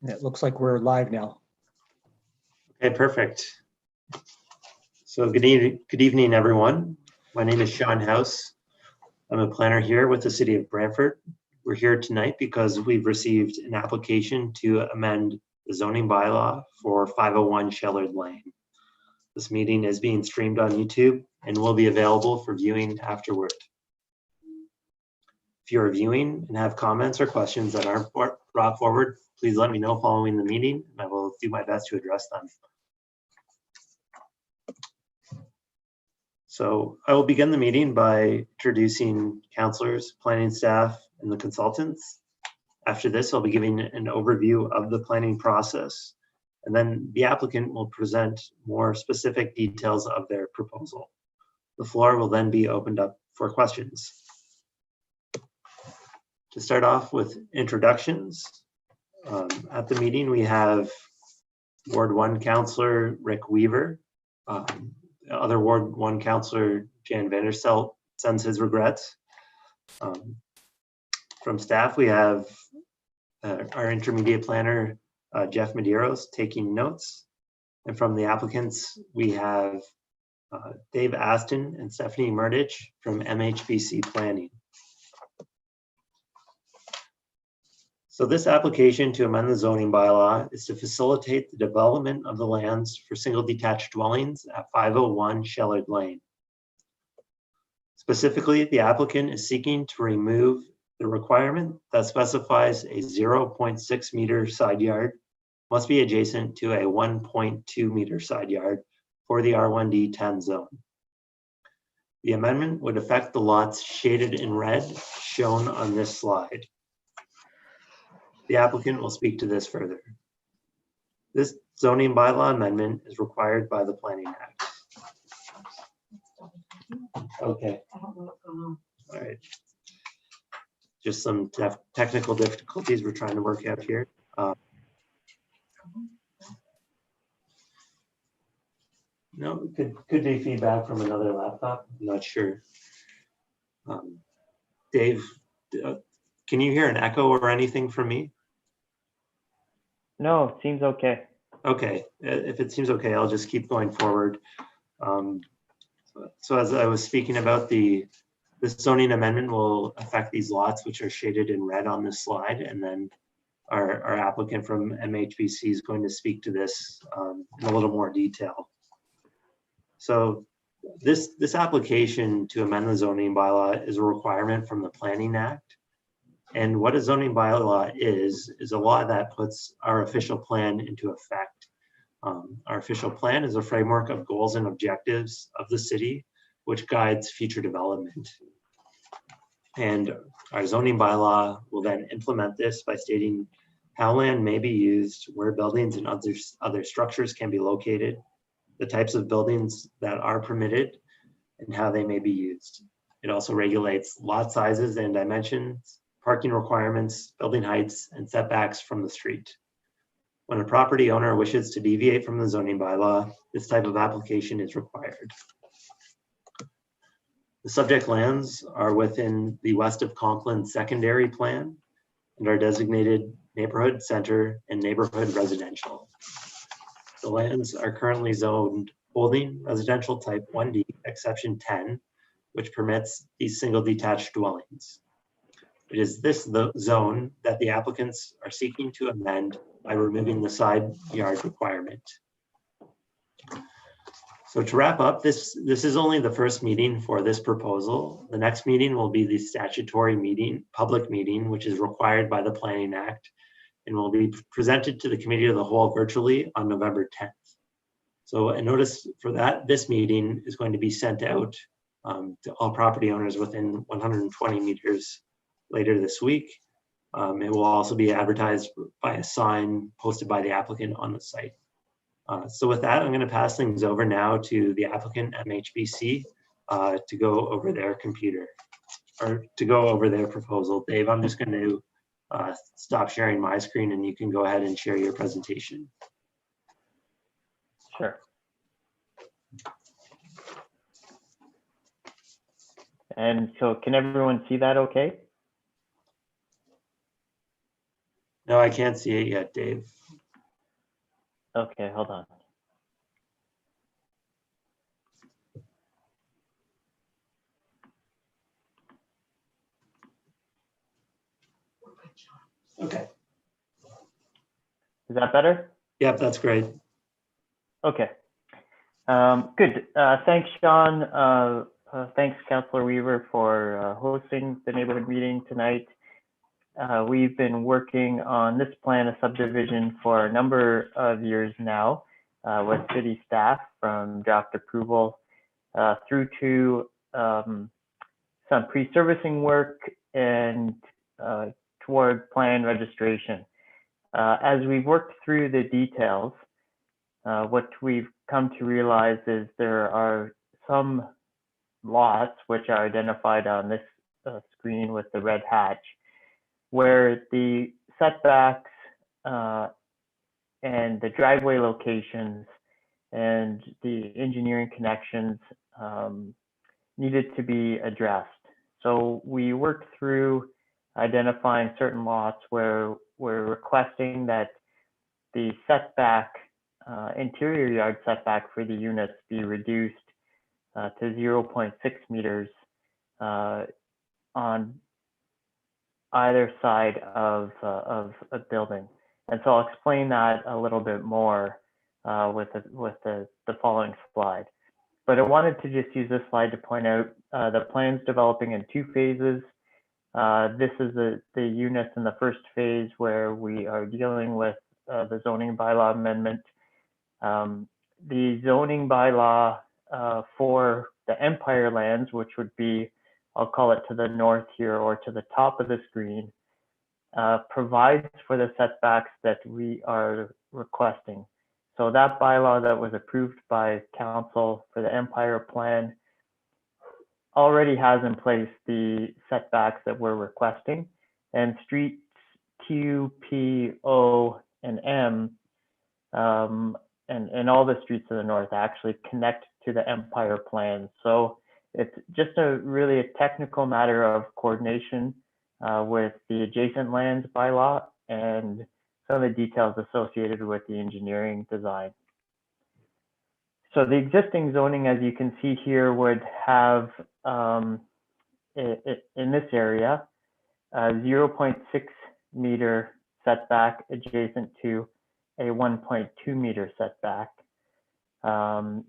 It looks like we're live now. Okay, perfect. So good evening, everyone. My name is Sean House. I'm a planner here with the City of Brantford. We're here tonight because we've received an application to amend the zoning bylaw for 501 Shellard Lane. This meeting is being streamed on YouTube and will be available for viewing afterward. If you're viewing and have comments or questions that aren't brought forward, please let me know following the meeting, and I will do my best to address them. So I will begin the meeting by introducing councillors, planning staff, and the consultants. After this, I'll be giving an overview of the planning process, and then the applicant will present more specific details of their proposal. The floor will then be opened up for questions. To start off with introductions, at the meeting we have Ward 1 Councillor Rick Weaver. Other Ward 1 Councillor Jan Vanderstelt sends his regrets. From staff, we have our intermediate planner, Jeff Medeiros, taking notes. And from the applicants, we have Dave Aston and Stephanie Murdich from MHBC Planning. So this application to amend the zoning bylaw is to facilitate the development of the lands for single detached dwellings at 501 Shellard Lane. Specifically, the applicant is seeking to remove the requirement that specifies a 0.6 meter side yard must be adjacent to a 1.2 meter side yard for the R1D10 zone. The amendment would affect the lots shaded in red shown on this slide. The applicant will speak to this further. This zoning bylaw amendment is required by the Planning Act. Okay. All right. Just some technical difficulties we're trying to work out here. No, could be feedback from another laptop. I'm not sure. Dave, can you hear an echo or anything from me? No, it seems okay. Okay, if it seems okay, I'll just keep going forward. So as I was speaking about, this zoning amendment will affect these lots which are shaded in red on this slide, and then our applicant from MHBC is going to speak to this in a little more detail. So this application to amend the zoning bylaw is a requirement from the Planning Act. And what a zoning bylaw is a law that puts our official plan into effect. Our official plan is a framework of goals and objectives of the city, which guides future development. And our zoning bylaw will then implement this by stating how land may be used, where buildings and other structures can be located, the types of buildings that are permitted, and how they may be used. It also regulates lot sizes and dimensions, parking requirements, building heights, and setbacks from the street. When a property owner wishes to deviate from the zoning bylaw, this type of application is required. The subject lands are within the West of Conklin secondary plan and are designated neighborhood center and neighborhood residential. The lands are currently zoned holding residential type 1D, exception 10, which permits these single detached dwellings. It is this zone that the applicants are seeking to amend by removing the side yard requirement. So to wrap up, this is only the first meeting for this proposal. The next meeting will be the statutory meeting, public meeting, which is required by the Planning Act, and will be presented to the Committee of the Whole virtually on November 10th. So a notice for this meeting is going to be sent out to all property owners within 120 meters later this week. It will also be advertised by a sign posted by the applicant on the site. So with that, I'm going to pass things over now to the applicant, MHBC, to go over their proposal. Dave, I'm just going to stop sharing my screen and you can go ahead and share your presentation. Sure. And so can everyone see that okay? No, No, I can't see it yet, Dave. Okay, hold on. Okay. Is that better? Yep, that's great. Okay. Good. Thanks, Sean. Thanks, Councillor Weaver, for hosting the neighborhood meeting tonight. We've been working on this plan of subdivision for a number of years now with city staff, from draft approval through to some pre-servicing work and toward plan registration. As we've worked through the details, what we've come to realize is there are some lots which are identified on this screen with the red hatch, where the setbacks and the driveway locations and the engineering connections needed to be addressed. So we worked through identifying certain lots where we're requesting that the setback, interior yard setback for the units be reduced to 0.6 meters on either side of a building. And so I'll explain that a little bit more with the following slide. But I wanted to just use this slide to point out the plan's developing in two phases. This is the units in the first phase where we are dealing with the zoning bylaw amendment. The zoning bylaw for the Empire lands, which would be, I'll call it to the north here or to the top of the screen, provides for the setbacks that we are requesting. So that bylaw that was approved by council for the Empire plan already has in place the setbacks that we're requesting, and streets Q, P, O, and M, and all the streets to the north actually connect to the Empire plan. So it's just really a technical matter of coordination with the adjacent lands bylaw and some of the details associated with the engineering design. So the existing zoning, as you can see here, would have in this area 0.6 meter setback adjacent to a 1.2 meter setback. And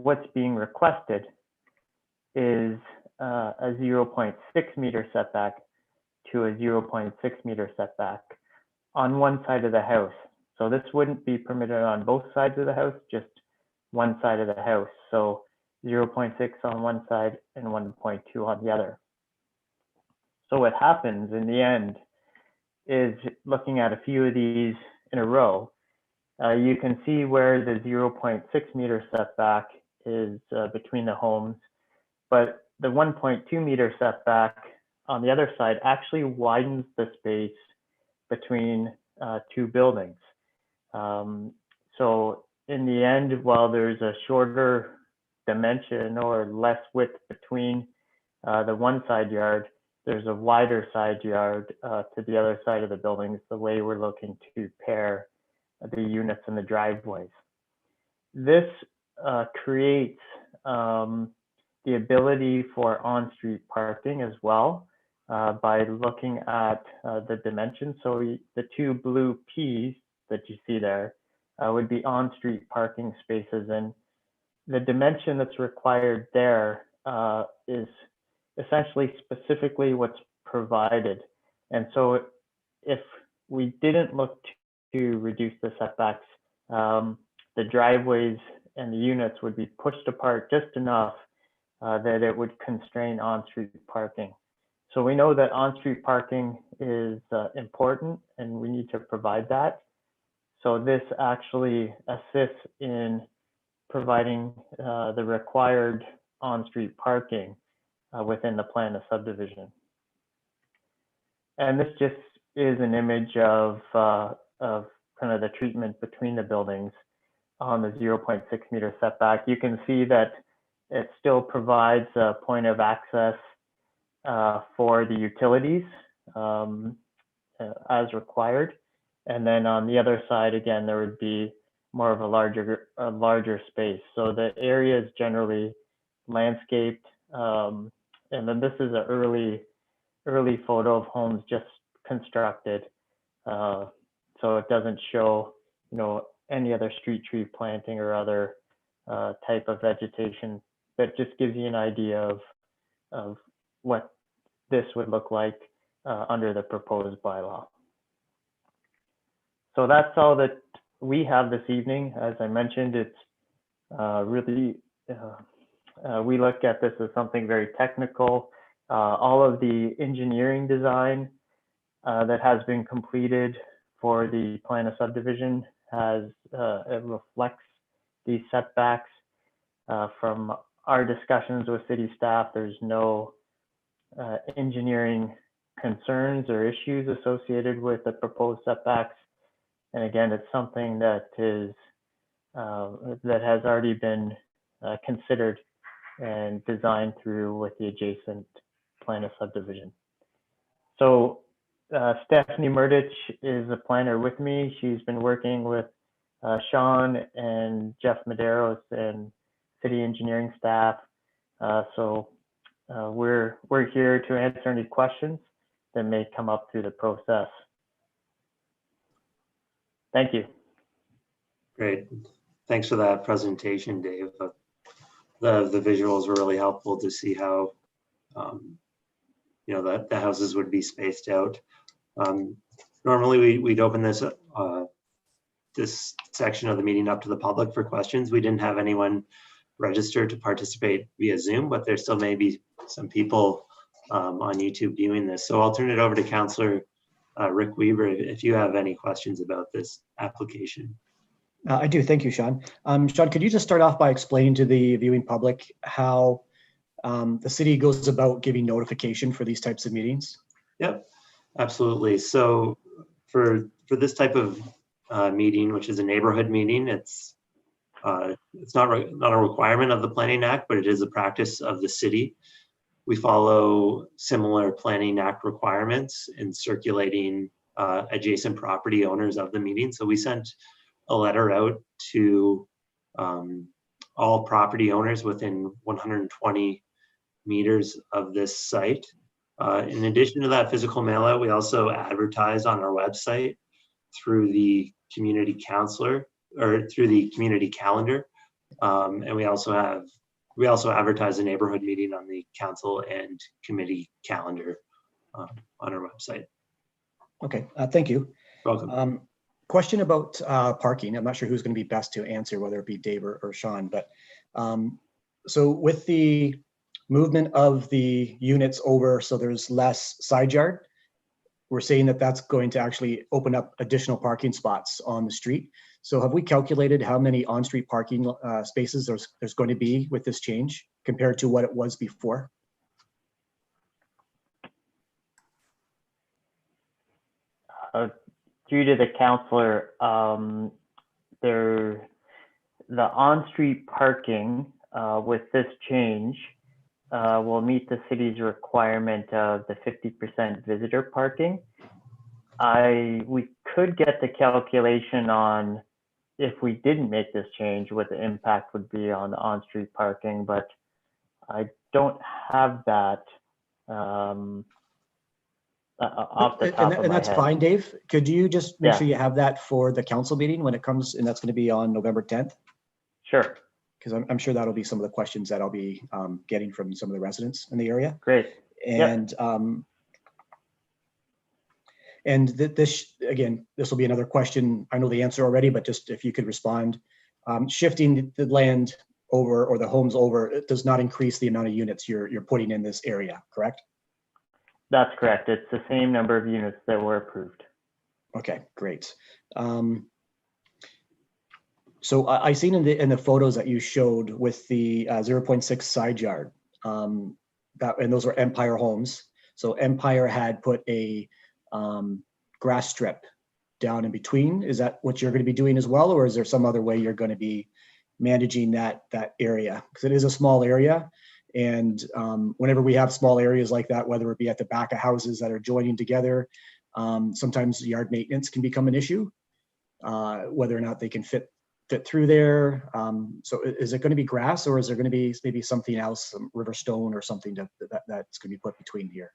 what's being requested is a 0.6 meter setback to a 0.6 meter setback on one side of the house. So this wouldn't be permitted on both sides of the house, just one side of the house. So 0.6 on one side and 1.2 on the other. So what happens in the end is, looking at a few of these in a row, you can see where the 0.6 meter setback is between the homes, but the 1.2 meter setback on the other side actually widens the space between two buildings. So in the end, while there's a shorter dimension or less width between the one side yard, there's a wider side yard to the other side of the buildings, the way we're looking to pair the units and the driveways. This creates the ability for on-street parking as well by looking at the dimensions. So the two blue P's that you see there would be on-street parking spaces, and the dimension that's required there is essentially specifically what's provided. And so if we didn't look to reduce the setbacks, the driveways and the units would be pushed apart just enough that it would constrain on-street parking. So we know that on-street parking is important and we need to provide that. So this actually assists in providing the required on-street parking within the plan of subdivision. And this just is an image of kind of the treatment between the buildings on the 0.6 meter setback. You can see that it still provides a point of access for the utilities as required. And then on the other side, again, there would be more of a larger space. So the area is generally landscaped. And then this is an early photo of homes just constructed. So it doesn't show, any other street tree planting or other type of vegetation. That just gives you an idea of what this would look like under the proposed bylaw. So that's all that we have this evening. As I mentioned, it's really, we look at this as something very technical. All of the engineering design that has been completed for the plan of subdivision it reflects these setbacks. From our discussions with city staff, there's no engineering concerns or issues associated with the proposed setbacks. And again, it's something that has already been considered and designed through with the adjacent plan of subdivision. So Stephanie Murdich is a planner with me. She's been working with Sean and Jeff Medeiros and city engineering staff. So we're here to answer any questions that may come up through the process. Thank you. Great. Thanks for that presentation, Dave. The visuals were really helpful to see how, the houses would be spaced out. Normally we'd open this section of the meeting up to the public for questions. We didn't have anyone registered to participate via Zoom, but there still may be some people on YouTube viewing this. So I'll turn it over to Councillor Rick Weaver if you have any questions about this application. I do. Thank you, Sean. Sean, could you just start off by explaining to the viewing public how the city goes about giving notification for these types of meetings? Yep, absolutely. So for this type of meeting, which is a neighborhood meeting, it's not a requirement of the Planning Act, but it is a practice of the city. We follow similar Planning Act requirements in circulating adjacent property owners of the meeting. So we sent a letter out to all property owners within 120 meters of this site. In addition to that physical mail out, we also advertise on our website through the community counselor or through the community calendar. And we also advertise a neighborhood meeting on the council and committee calendar on our website. Okay, thank you. Welcome. Question about parking. I'm not sure who's going to be best to answer, whether it be Dave or Sean, but so with the movement of the units over, so there's less side yard, we're saying that that's going to actually open up additional parking spots on the street. So have we calculated how many on-street parking spaces there's going to be with this change compared to what it was before? Due to the councillor, the on-street parking with this change will meet the city's requirement of the 50% visitor parking. We could get the calculation on if we didn't make this change, what the impact would be on the on-street parking, but I don't have that off the top of my head. And that's fine, Dave. Could you just make sure you have that for the council meeting when it comes, and that's going to be on November 10th? Sure. Because I'm sure that'll be some of the questions that I'll be getting from some of the residents in the area. Great. And this, again, this will be another question. I know the answer already, but just if you could respond. Shifting the land over or the homes over, it does not increase the amount of units you're putting in this area, correct? That's correct. It's the same number of units that were approved. Okay, great. So I seen in the photos that you showed with the 0.6 side yard, and those were Empire homes. So Empire had put a grass strip down in between. Is that what you're going to be doing as well, or is there some other way you're going to be managing that area? Because it is a small area, and whenever we have small areas like that, whether it be at the back of houses that are joining together, Sometimes yard maintenance can become an issue, whether or not they can fit through there. So is it going to be grass, or is there going to be maybe something else, some river stone or something that's going to be put between here?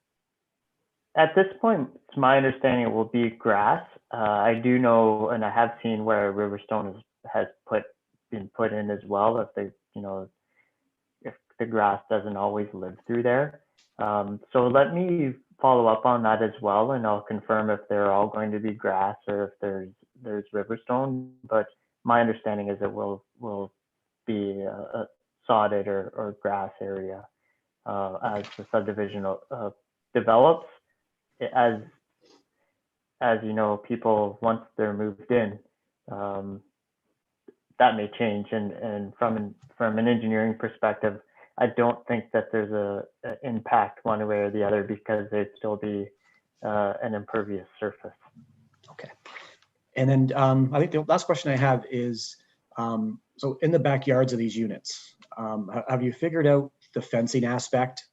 At this point, it's my understanding it will be grass. I do know, and I have seen where Riverstone has been put in as well. If the grass doesn't always live through there. So let me follow up on that as well, and I'll confirm if they're all going to be grass or if there's Riverstone. But my understanding is it will be a sodded or grass area as the subdivision develops. As you know, people, once they're moved in, that may change. And from an engineering perspective, I don't think that there's a impact one way or the other, because there'd still be an impervious surface. Okay. And then I think the last question I have is, so in the backyards of these units, have you figured out the fencing aspect?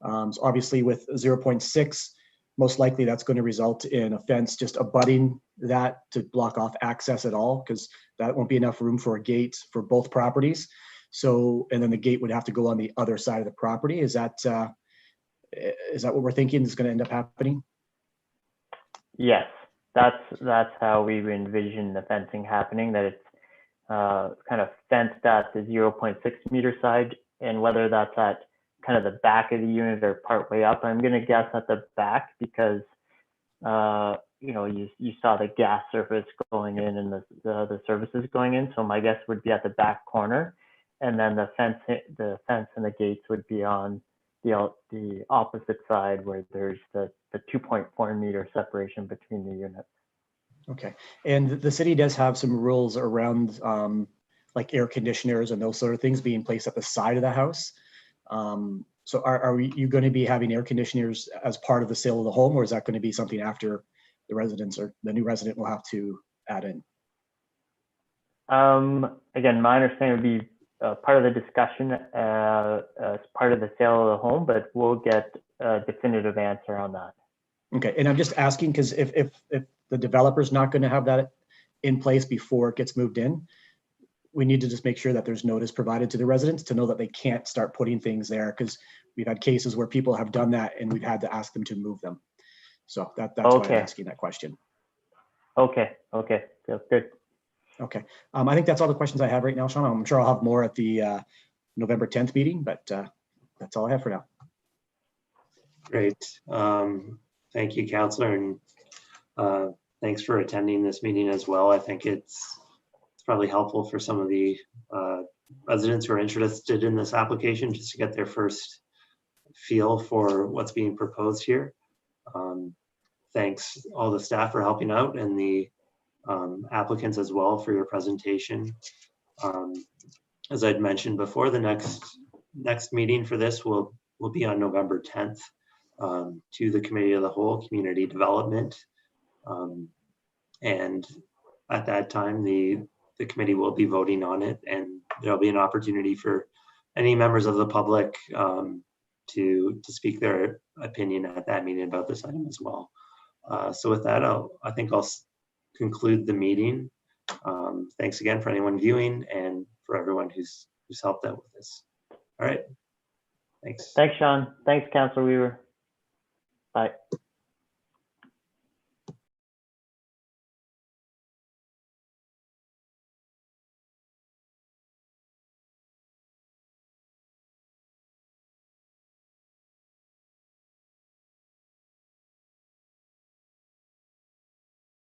So obviously with 0.6, most likely that's going to result in a fence just abutting that to block off access at all, because that won't be enough room for a gate for both properties. So, and then the gate would have to go on the other side of the property. Is that what we're thinking is going to end up happening? Yes, that's how we envision the fencing happening, that it's kind of fenced at the 0.6 meter side, and whether that's at kind of the back of the unit or part way up. I'm going to guess at the back, because you saw the gas service going in and the other services going in. So my guess would be at the back corner, and then the fence and the gates would be on the opposite side, where there's the 2.4 meter separation between the units. Okay. And the city does have some rules around like air conditioners and those sort of things being placed at the side of the house. So are you going to be having air conditioners as part of the sale of the home, or is that going to be something after the residents or the new resident will have to add in? Again, my understanding would be part of the discussion as part of the sale of the home, but we'll get a definitive answer on that. Okay, and I'm just asking because if the developer's not going to have that in place before it gets moved in, we need to just make sure that there's notice provided to the residents to know that they can't start putting things there, because we've had cases where people have done that and we've had to ask them to move them. So that's why I'm asking that question. Okay, good. Okay, I think that's all the questions I have right now, Sean. I'm sure I'll have more at the November 10th meeting, but that's all I have for now. Great. Thank you, Councillor, and thanks for attending this meeting as well. I think it's probably helpful for some of the residents who are interested in this application, just to get their first feel for what's being proposed here. Thanks all the staff for helping out, and the applicants as well for your presentation. As I'd mentioned before, the next meeting for this will be on November 10th to the Committee of the Whole, Community Development. And at that time, the committee will be voting on it, and there'll be an opportunity for any members of the public to speak their opinion at that meeting about this item as well. So with that, I think I'll conclude the meeting. Thanks again for anyone viewing and for everyone who's helped out with this. All right. Thanks. Thanks, Sean. Thanks, Councillor Weaver. Bye.